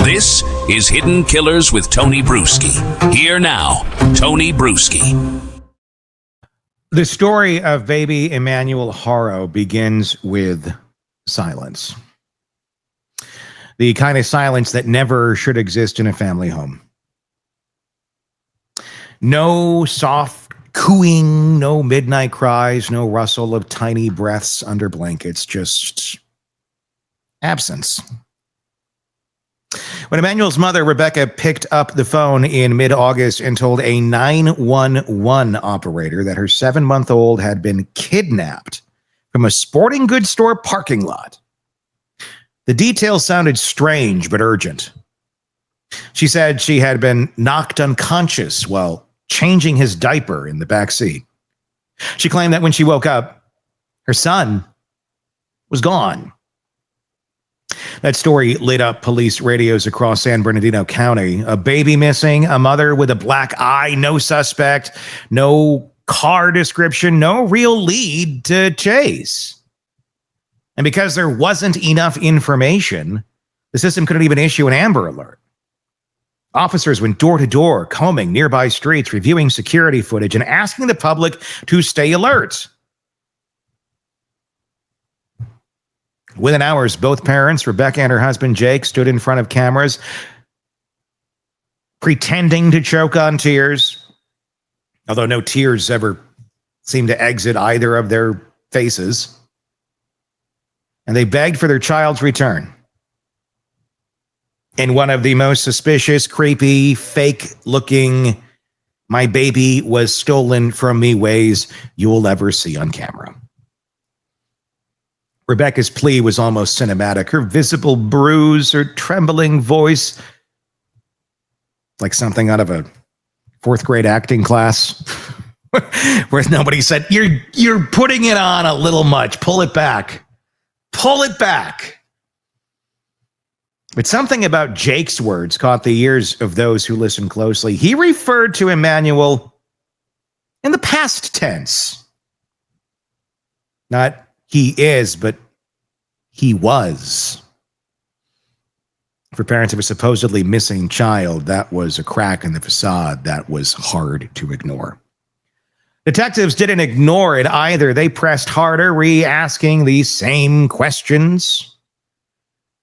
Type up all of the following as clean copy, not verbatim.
This is Hidden Killers with Tony Bruschi. Here now, Tony Bruschi. The story of baby Emmanuel Haro begins with silence. The kind of silence that never should exist in a family home. No soft cooing, no midnight cries, no rustle of tiny breaths under blankets, just absence. When Emmanuel's mother, Rebecca, picked up the phone in mid-August and told a 911 operator that her 7-month-old had been kidnapped from a sporting goods store parking lot, the details sounded strange but urgent. She said she had been knocked unconscious while changing his diaper in the back seat. She claimed that when she woke up, her son was gone. That story lit up police radios across San Bernardino County. A baby missing, a mother with a black eye, no suspect, no car description, no real lead to chase. And because there wasn't enough information, the system couldn't even issue an Amber Alert. Officers went door to door, combing nearby streets, reviewing security footage, and asking the public to stay alert. Within hours, both parents, Rebecca and her husband Jake, stood in front of cameras, pretending to choke on tears, although no tears ever seemed to exit either of their faces. And they begged for their child's return. In one of the most suspicious, creepy, fake-looking, my baby was stolen from me ways you'll ever see on camera. Rebecca's plea was almost cinematic. Her visible bruise, her trembling voice, like something out of a 4th grade acting class, where nobody said, "You're putting it on a little much. Pull it back. Pull it back." But something about Jake's words caught the ears of those who listened closely. He referred to Emmanuel in the past tense. Not he is, but he was. For parents of a supposedly missing child, that was a crack in the facade that was hard to ignore. Detectives didn't ignore it either. They pressed harder, re-asking the same questions,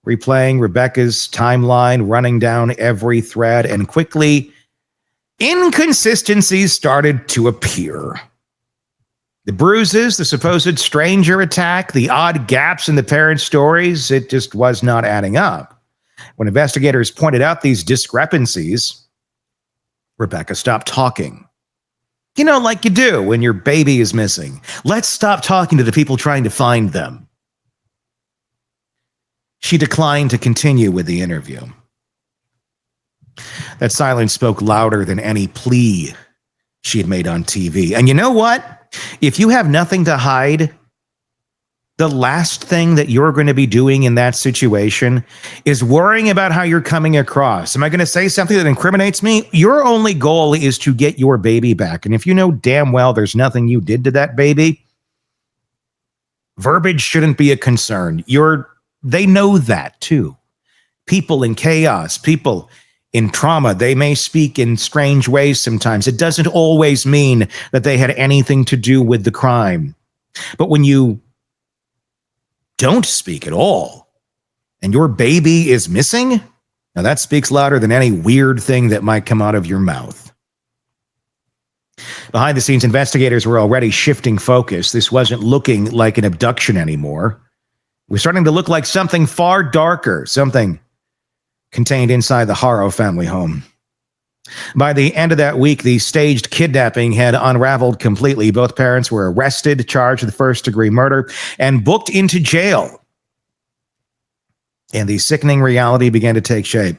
replaying Rebecca's timeline, running down every thread, and quickly, inconsistencies started to appear. The bruises, the supposed stranger attack, the odd gaps in the parents' stories, it just was not adding up. When investigators pointed out these discrepancies, Rebecca stopped talking. You know, like you do when your baby is missing. Let's stop talking to the people trying to find them. She declined to continue with the interview. That silence spoke louder than any plea she had made on TV. And you know what? If you have nothing to hide, the last thing that you're going to be doing in that situation is worrying about how you're coming across. Am I going to say something that incriminates me? Your only goal is to get your baby back. And if you know damn well there's nothing you did to that baby, verbiage shouldn't be a concern. They know that too. People in chaos, people in trauma, they may speak in strange ways sometimes. It doesn't always mean that they had anything to do with the crime. But when you don't speak at all and your baby is missing, now that speaks louder than any weird thing that might come out of your mouth. Behind the scenes, investigators were already shifting focus. This wasn't looking like an abduction anymore. It was starting to look like something far darker, something contained inside the Haro family home. By the end of that week, the staged kidnapping had unraveled completely. Both parents were arrested, charged with first-degree murder, and booked into jail. And the sickening reality began to take shape.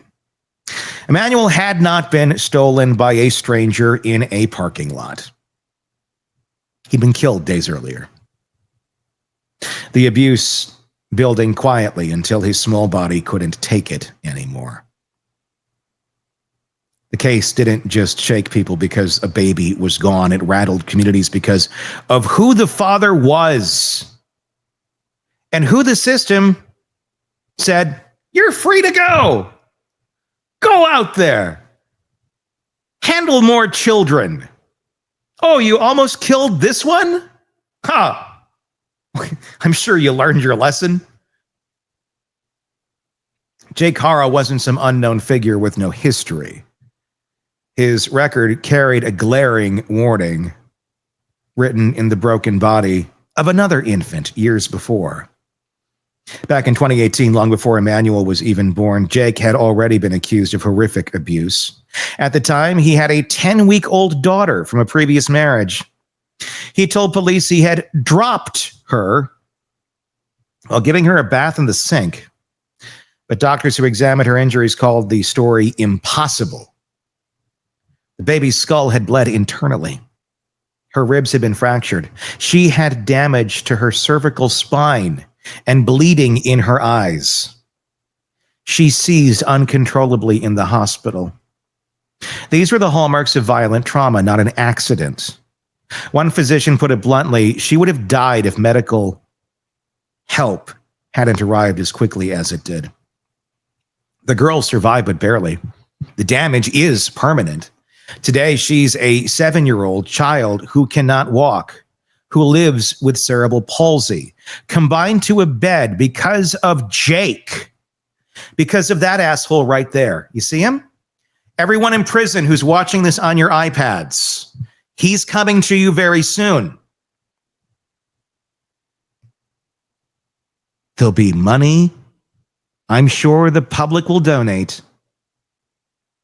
Emmanuel had not been stolen by a stranger in a parking lot. He'd been killed days earlier. The abuse building quietly until his small body couldn't take it anymore. The case didn't just shake people because a baby was gone. It rattled communities because of who the father was and who the system said, "You're free to go." Go out there. Handle more children. Oh, you almost killed this one? Huh. I'm sure you learned your lesson. Jake Haro wasn't some unknown figure with no history. His record carried a glaring warning written in the broken body of another infant years before. Back in 2018, long before Emmanuel was even born, Jake had already been accused of horrific abuse. At the time, he had a 10-week-old daughter from a previous marriage. He told police he had dropped her while giving her a bath in the sink. But doctors who examined her injuries called the story impossible. The baby's skull had bled internally. Her ribs had been fractured. She had damage to her cervical spine and bleeding in her eyes. She seized uncontrollably in the hospital. These were the hallmarks of violent trauma, not an accident. One physician put it bluntly, she would have died if medical help hadn't arrived as quickly as it did. The girl survived, but barely. The damage is permanent. Today, she's a 7-year-old child who cannot walk, who lives with cerebral palsy, confined to a bed because of Jake, because of that asshole right there. You see him? Everyone in prison who's watching this on your iPads, he's coming to you very soon. There'll be money. I'm sure the public will donate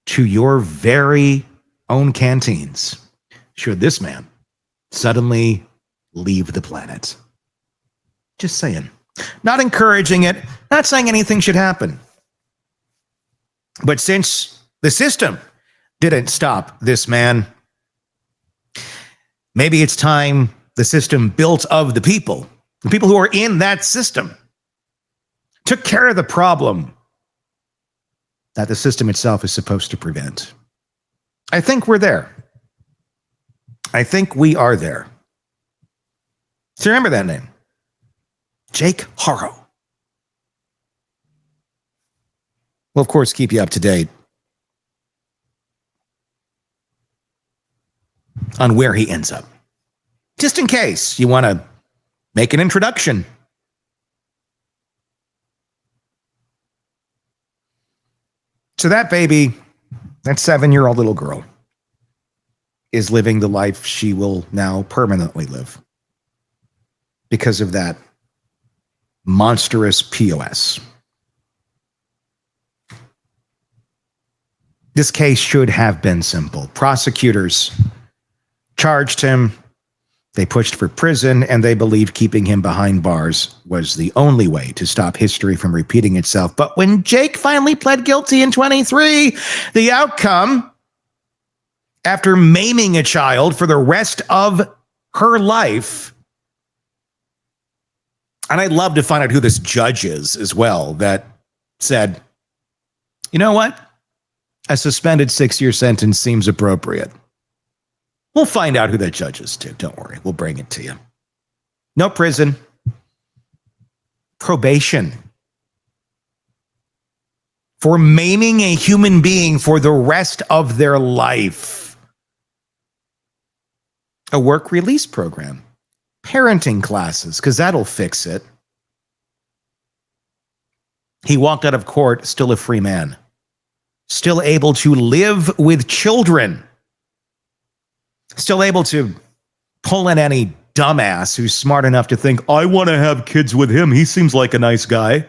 to your very own canteens should this man suddenly leave the planet. Just saying. Not encouraging it, not saying anything should happen. But since the system didn't stop this man, maybe it's time the system built of the people who are in that system, took care of the problem that the system itself is supposed to prevent. I think we're there. I think we are there. So remember that name. Jake Haro. We'll, of course, keep you up to date on where he ends up. Just in case you want to make an introduction. So that baby, that 7-year-old little girl, is living the life she will now permanently live because of that monstrous POS. This case should have been simple. Prosecutors charged him, they pushed for prison, and they believed keeping him behind bars was the only way to stop history from repeating itself. But when Jake finally pled guilty in 23, the outcome, after maiming a child for the rest of her life, and I'd love to find out who this judge is as well, that said, you know what? A suspended 6-year sentence seems appropriate. We'll find out who that judge is too. Don't worry. We'll bring it to you. No prison. Probation. For maiming a human being for the rest of their life. A work release program. Parenting classes, because that'll fix it. He walked out of court still a free man. Still able to live with children. Still able to pull in any dumbass who's smart enough to think, I want to have kids with him. He seems like a nice guy.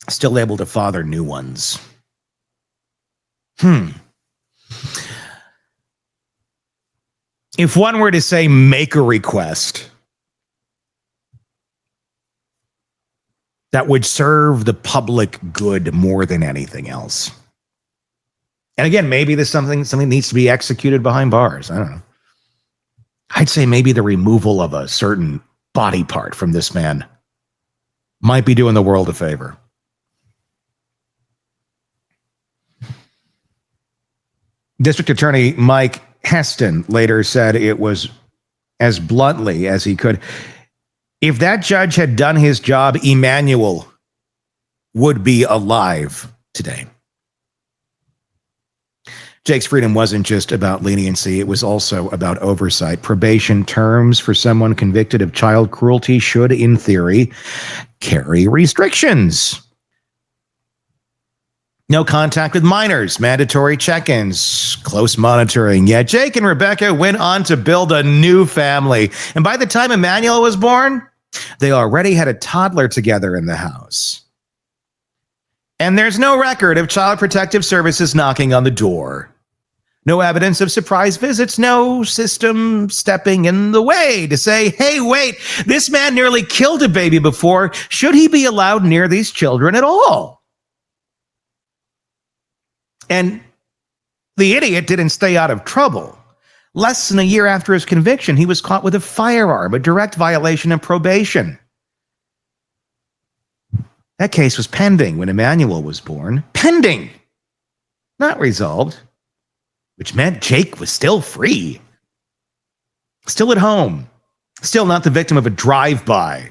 Still able to father new ones. If one were to say make a request that would serve the public good more than anything else. And again, maybe there's something needs to be executed behind bars. I don't know. I'd say maybe the removal of a certain body part from this man might be doing the world a favor. District Attorney Mike Heston later said it was as bluntly as he could. If that judge had done his job, Emmanuel would be alive today. Jake's freedom wasn't just about leniency. It was also about oversight. Probation terms for someone convicted of child cruelty should, in theory, carry restrictions. No contact with minors, mandatory check-ins, close monitoring. Yet Jake and Rebecca went on to build a new family. And by the time Emmanuel was born, they already had a toddler together in the house. And there's no record of Child Protective Services knocking on the door. No evidence of surprise visits, no system stepping in the way to say, hey, wait, this man nearly killed a baby before. Should he be allowed near these children at all? And the idiot didn't stay out of trouble. Less than a year after his conviction, he was caught with a firearm, a direct violation of probation. That case was pending when Emmanuel was born. Pending, not resolved, which meant Jake was still free. Still at home. Still not the victim of a drive-by.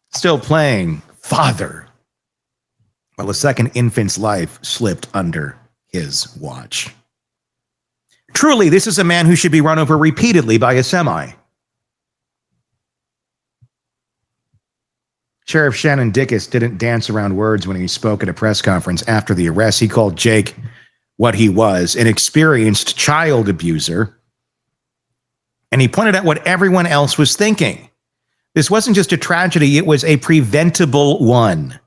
Still playing father while a second infant's life slipped under his watch. Truly, this is a man who should be run over repeatedly by a semi. Sheriff Shannon Dickus didn't dance around words when he spoke at a press conference after the arrest. He called Jake what he was, an experienced child abuser. And he pointed out what everyone else was thinking. This wasn't just a tragedy, it was a preventable one.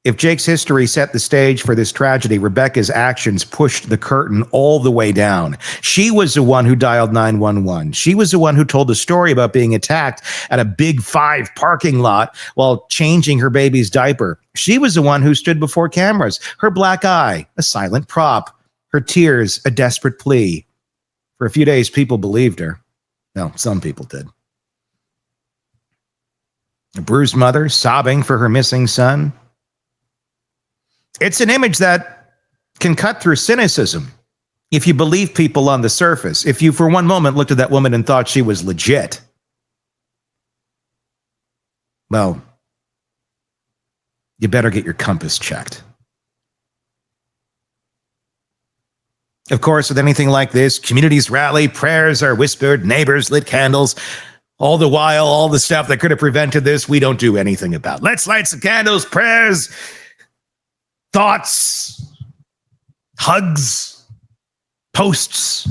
If Jake's history set the stage for this tragedy, Rebecca's actions pushed the curtain all the way down. She was the one who dialed 911. She was the one who told the story about being attacked at a Big Five parking lot while changing her baby's diaper. She was the one who stood before cameras, her black eye, a silent prop, her tears, a desperate plea. For a few days, people believed her. Well, some people did. A bruised mother sobbing for her missing son. It's an image that can cut through cynicism if you believe people on the surface, if you for one moment looked at that woman and thought she was legit. Well, you better get your compass checked. Of course, with anything like this, communities rally, prayers are whispered, neighbors lit candles. All the while, all the stuff that could have prevented this, we don't do anything about. Let's light some candles, prayers, thoughts, hugs, posts.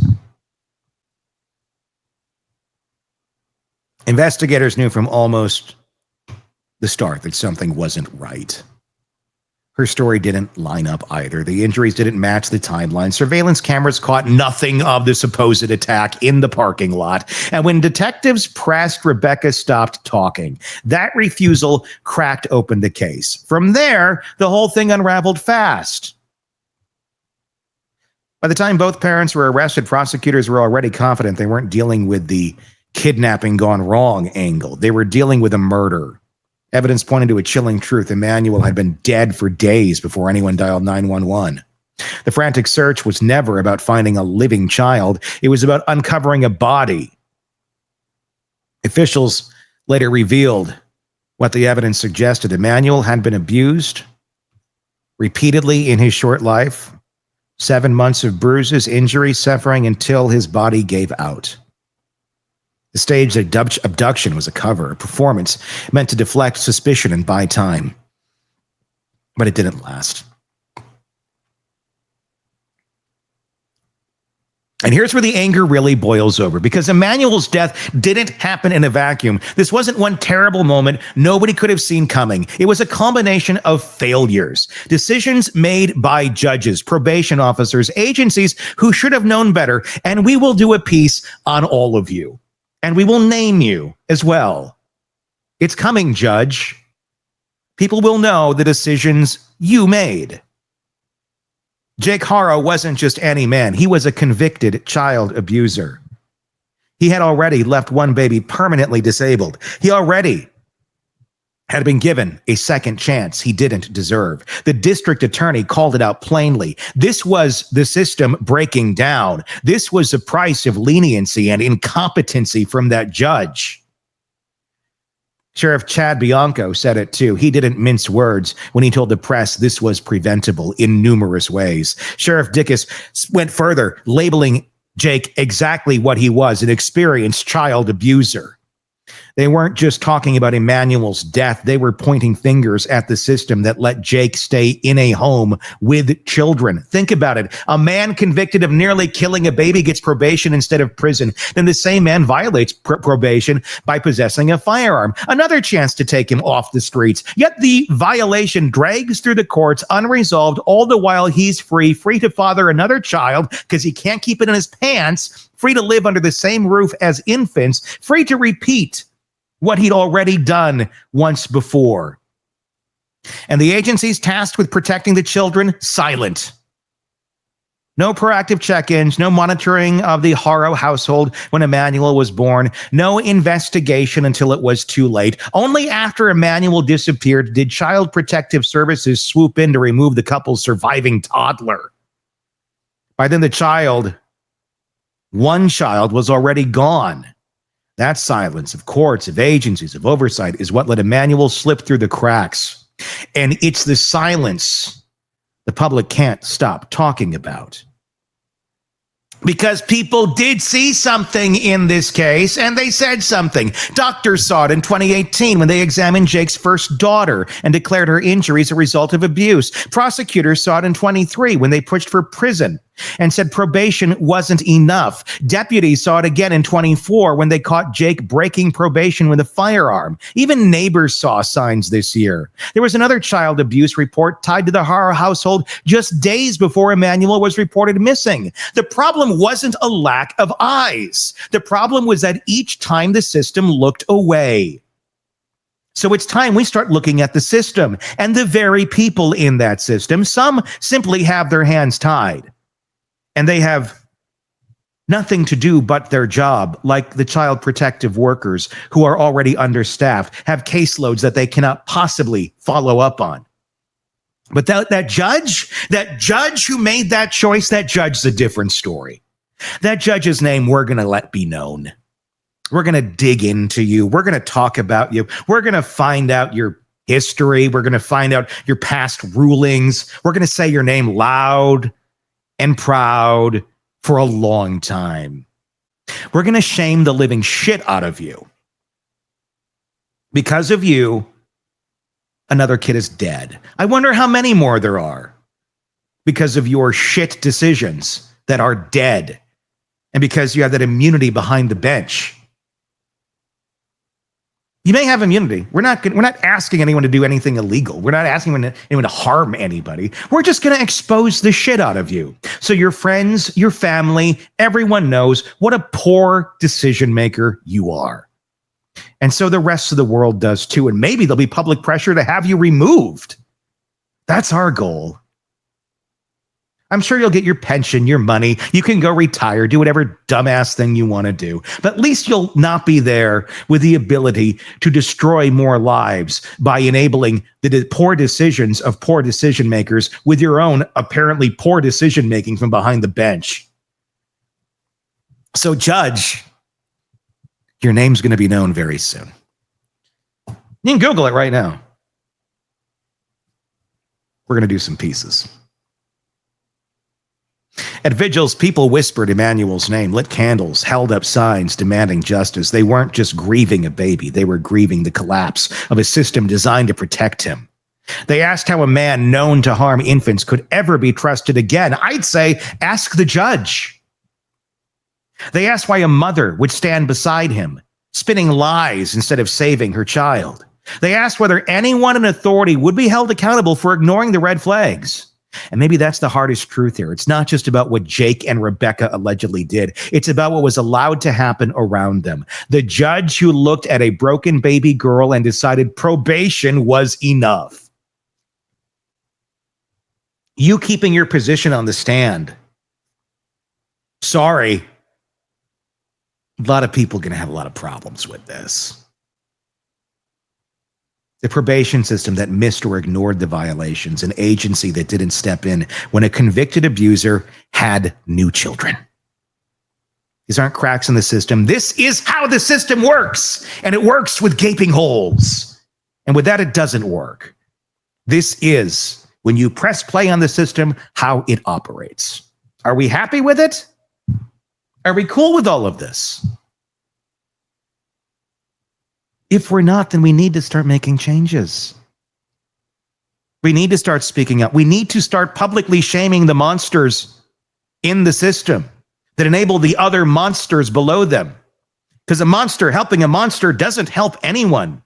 Investigators knew from almost the start that something wasn't right. Her story didn't line up either. The injuries didn't match the timeline. Surveillance cameras caught nothing of the supposed attack in the parking lot. And when detectives pressed, Rebecca stopped talking. That refusal cracked open the case. From there, the whole thing unraveled fast. By the time both parents were arrested, prosecutors were already confident they weren't dealing with the kidnapping gone wrong angle. They were dealing with a murder. Evidence pointed to a chilling truth. Emmanuel had been dead for days before anyone dialed 911. The frantic search was never about finding a living child. It was about uncovering a body. Officials later revealed what the evidence suggested. Emmanuel had been abused repeatedly in his short life. 7 months of bruises, injuries, suffering until his body gave out. The staged abduction was a cover, a performance meant to deflect suspicion and buy time. But it didn't last. And here's where the anger really boils over, because Emmanuel's death didn't happen in a vacuum. This wasn't one terrible moment nobody could have seen coming. It was a combination of failures, decisions made by judges, probation officers, agencies who should have known better. And we will do a piece on all of you. And we will name you as well. It's coming, Judge. People will know the decisions you made. Jake Haro wasn't just any man. He was a convicted child abuser. He had already left one baby permanently disabled. He already had been given a second chance he didn't deserve. The district attorney called it out plainly. This was the system breaking down. This was the price of leniency and incompetency from that judge. Sheriff Chad Bianco said it too. He didn't mince words when he told the press this was preventable in numerous ways. Sheriff Dickus went further, labeling Jake exactly what he was, an experienced child abuser. They weren't just talking about Emmanuel's death. They were pointing fingers at the system that let Jake stay in a home with children. Think about it. A man convicted of nearly killing a baby gets probation instead of prison. Then the same man violates probation by possessing a firearm. Another chance to take him off the streets. Yet the violation drags through the courts unresolved, all the while he's free to father another child because he can't keep it in his pants, free to live under the same roof as infants, free to repeat what he'd already done once before. And the agencies tasked with protecting the children, silent. No proactive check-ins, no monitoring of the Haro household when Emmanuel was born, no investigation until it was too late. Only after Emmanuel disappeared did Child Protective Services swoop in to remove the couple's surviving toddler. By then, one child was already gone. That silence of courts, of agencies, of oversight is what let Emmanuel slip through the cracks. And it's the silence the public can't stop talking about. Because people did see something in this case, and they said something. Doctors saw it in 2018 when they examined Jake's first daughter and declared her injuries a result of abuse. Prosecutors saw it in 23 when they pushed for prison and said probation wasn't enough. Deputies saw it again in 24 when they caught Jake breaking probation with a firearm. Even neighbors saw signs this year. There was another child abuse report tied to the Haro household just days before Emmanuel was reported missing. The problem wasn't a lack of eyes. The problem was that each time the system looked away. So it's time we start looking at the system and the very people in that system. Some simply have their hands tied. And they have nothing to do but their job, like the child protective workers who are already understaffed, have caseloads that they cannot possibly follow up on. But that judge who made that choice, that judge's a different story. That judge's name we're going to let be known. We're going to dig into you. We're going to talk about you. We're going to find out your history. We're going to find out your past rulings. We're going to say your name loud and proud for a long time. We're going to shame the living shit out of you. Because of you, another kid is dead. I wonder how many more there are because of your shit decisions that are dead and because you have that immunity behind the bench. You may have immunity. We're not asking anyone to do anything illegal. We're not asking anyone to harm anybody. We're just going to expose the shit out of you. So your friends, your family, everyone knows what a poor decision maker you are. And so the rest of the world does too. And maybe there'll be public pressure to have you removed. That's our goal. I'm sure you'll get your pension, your money. You can go retire, do whatever dumbass thing you want to do. But at least you'll not be there with the ability to destroy more lives by enabling the poor decisions of poor decision makers with your own apparently poor decision making from behind the bench. So, Judge, your name's going to be known very soon. You can Google it right now. We're going to do some pieces. At vigils, people whispered Emmanuel's name, lit candles, held up signs demanding justice. They weren't just grieving a baby. They were grieving the collapse of a system designed to protect him. They asked how a man known to harm infants could ever be trusted again. I'd say, ask the judge. They asked why a mother would stand beside him, spinning lies instead of saving her child. They asked whether anyone in authority would be held accountable for ignoring the red flags. And maybe that's the hardest truth here. It's not just about what Jake and Rebecca allegedly did. It's about what was allowed to happen around them. The judge who looked at a broken baby girl and decided probation was enough. You keeping your position on the stand. Sorry. A lot of people are going to have a lot of problems with this. The probation system that missed or ignored the violations, an agency that didn't step in when a convicted abuser had new children. These aren't cracks in the system. This is how the system works, and it works with gaping holes. And with that, it doesn't work. This is, when you press play on the system, how it operates. Are we happy with it? Are we cool with all of this? If we're not, then we need to start making changes. We need to start speaking up. We need to start publicly shaming the monsters in the system that enable the other monsters below them. Because a monster helping a monster doesn't help anyone.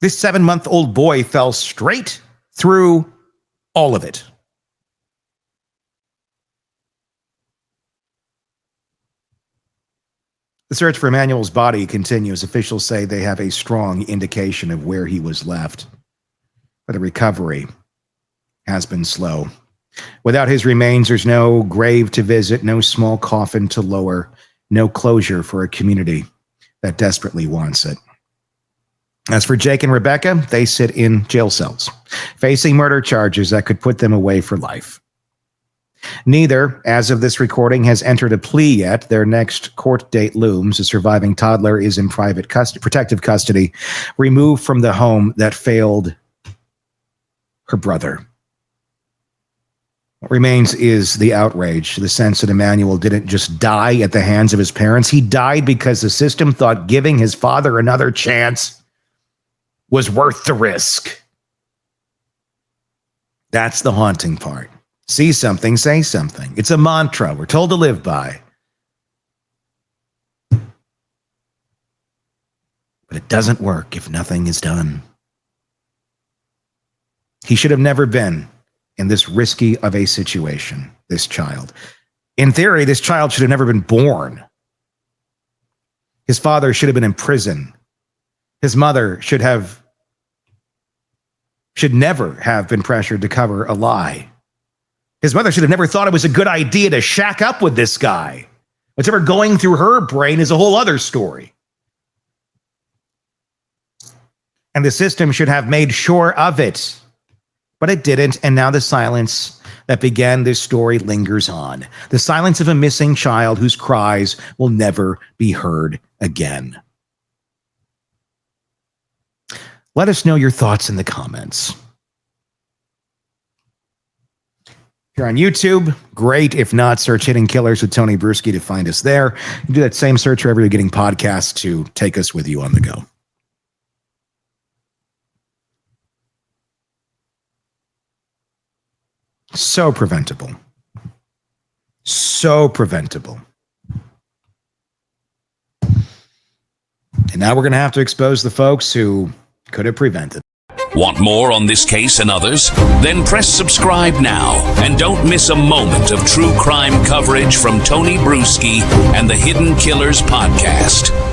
This 7-month-old boy fell straight through all of it. The search for Emmanuel's body continues. Officials say they have a strong indication of where he was left, but the recovery has been slow. Without his remains, there's no grave to visit, no small coffin to lower, no closure for a community that desperately wants it. As for Jake and Rebecca, they sit in jail cells, facing murder charges that could put them away for life. Neither, as of this recording, has entered a plea yet. Their next court date looms. A surviving toddler is in protective custody, removed from the home that failed her brother. What remains is the outrage, the sense that Emmanuel didn't just die at the hands of his parents. He died because the system thought giving his father another chance was worth the risk. That's the haunting part. See something, say something. It's a mantra we're told to live by. But it doesn't work if nothing is done. He should have never been in this risky of a situation, this child. In theory, this child should have never been born. His father should have been in prison. His mother should never have been pressured to cover a lie. His mother should have never thought it was a good idea to shack up with this guy. What's ever going through her brain is a whole other story. And the system should have made sure of it. But it didn't, and now the silence that began this story lingers on. The silence of a missing child whose cries will never be heard again. Let us know your thoughts in the comments. If you're on YouTube, great. If not, search Hidden Killers with Tony Bruschi to find us there. You can do that same search wherever you're getting podcasts to take us with you on the go. So preventable. So preventable. And now we're going to have to expose the folks who could have prevented. Want more on this case and others? Then press subscribe now and don't miss a moment of true crime coverage from Tony Bruschi and the Hidden Killers podcast.